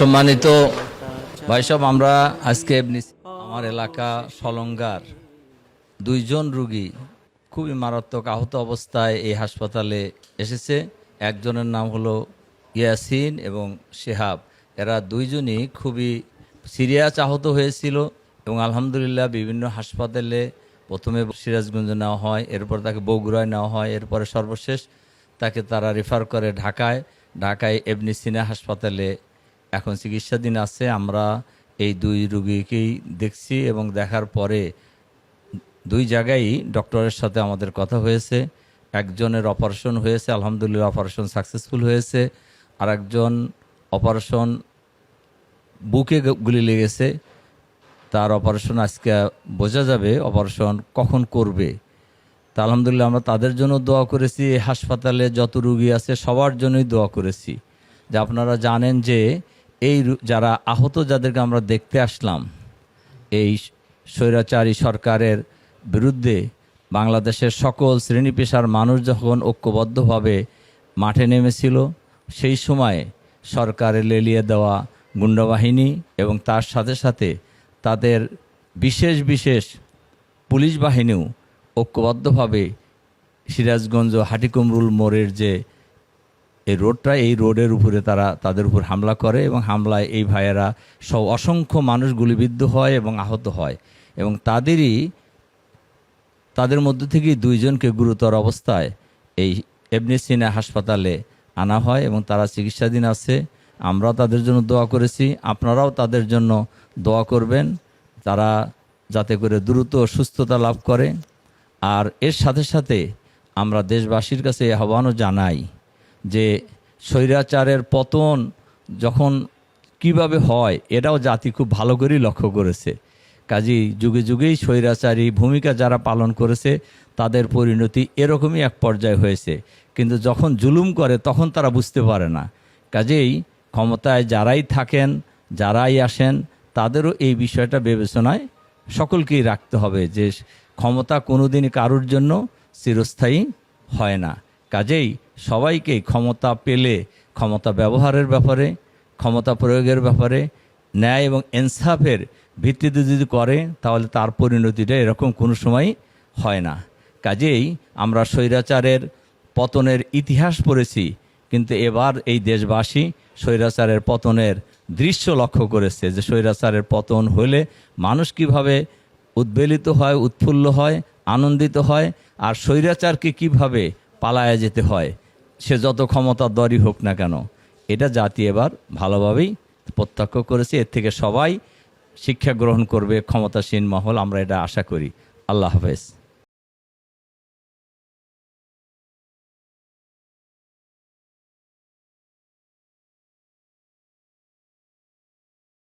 সম্মানিত ভাই সব, আমরা আজকে আমার এলাকা সলঙ্গার দুইজন রোগী খুবই মারাত্মক আহত অবস্থায় এই হাসপাতালে এসেছে। একজনের নাম হলো ইয়াসিন এবং শেহাব। এরা দুইজনই খুবই সিরিয়াস আহত হয়েছিল এবং আলহামদুলিল্লাহ বিভিন্ন হাসপাতালে প্রথমে সিরাজগঞ্জে নেওয়া হয়, এরপর তাকে বগুড়ায় নেওয়া হয়, এরপরে সর্বশেষ তাকে তারা রেফার করে ঢাকায় ইবনে সিনা হাসপাতালে এখন চিকিৎসাধীন আছে। আমরা এই দুই রোগীকেই দেখছি এবং দেখার পরে দুই জায়গায় ডক্টরের সাথে আমাদের কথা হয়েছে। একজনের অপারেশন হয়েছে, আলহামদুলিল্লাহ অপারেশন সাকসেসফুল হয়েছে। আর একজন অপারেশন বুকে গুলি লেগেছে, তার অপারেশন আজকে বোঝা যাবে অপারেশন কখন করবে। তা আলহামদুলিল্লাহ আমরা তাদের জন্য দোয়া করেছি। এই হাসপাতালে যত রোগী আছে সবার জন্যই দোয়া করেছি। যে আপনারা জানেন যে এই যারা আহত, যাদেরকে আমরা দেখতে আসলাম, এই স্বৈরাচারী সরকারের বিরুদ্ধে বাংলাদেশের সকল শ্রেণী পেশার মানুষ যখন ঐক্যবদ্ধভাবে মাঠে নেমেছিল, সেই সময়ে সরকারের লেলিয়ে দেওয়া গুন্ডাবাহিনী এবং তার সাথে সাথে তাদের বিশেষ পুলিশ বাহিনীও ঐক্যবদ্ধভাবে সিরাজগঞ্জ হাটিকুমরুল মোড়ের যে এই রোডের উপরে তাদের উপর হামলা করে এবং হামলায় এই ভাইয়েরা সব অসংখ্য মানুষ গুলিবিদ্ধ হয় এবং আহত হয় এবং তাদের মধ্য থেকেই দুইজনকে গুরুতর অবস্থায় এই ইবনে সিনা হাসপাতালে আনা হয় এবং তারা চিকিৎসাধীন আছে। আমরাও তাদের জন্য দোয়া করেছি, আপনারাও তাদের জন্য দোয়া করবেন, তারা যাতে করে দ্রুত সুস্থতা লাভ করে। আর এর সাথে সাথে আমরা দেশবাসীর কাছে এই আহ্বানও জানাই যে স্বৈরাচারের পতন যখন কিভাবে হয় এটাও জাতি খুব ভালো করেই লক্ষ্য করেছে। কাজেই যুগে যুগেই স্বৈরাচারী ভূমিকা যারা পালন করেছে তাদের পরিণতি এরকমই এক পর্যায়ে হয়েছে, কিন্তু যখন জুলুম করে তখন তারা বুঝতে পারে না। কাজেই ক্ষমতায় যারাই থাকেন, যারাই আসেন, তাদেরও এই বিষয়টা বিবেচনায় সকলকেই রাখতে হবে যে ক্ষমতা কোনোদিনই কারোর জন্য চিরস্থায়ী হয় না। কাজেই সবাইকেই ক্ষমতা পেলে ক্ষমতা ব্যবহারের ব্যাপারে, ক্ষমতা প্রয়োগের ব্যাপারে ন্যায় এবং ইনসাফের ভিত্তিতে যদি করে তাহলে তার পরিণতিটা এরকম কোনো সময় হয় না। কাজেই আমরা স্বৈরাচারের পতনের ইতিহাস পড়েছি, কিন্তু এবার এই দেশবাসী স্বৈরাচারের পতনের দৃশ্য লক্ষ্য করেছে যে স্বৈরাচারের পতন হলে মানুষ কিভাবে উদ্বেলিত হয়, উৎফুল্ল হয়, আনন্দিত হয়, আর স্বৈরাচারকে কিভাবে পালায়া যেতে হয়, সে যত ক্ষমতাধরই হোক না কেন। এটা জাতি এবার ভালোভাবেই প্রত্যক্ষ করেছে। এর থেকে সবাই শিক্ষা গ্রহণ করবে, ক্ষমতাসীন মহল, আমরা এটা আশা করি। আল্লাহ হাফেজ।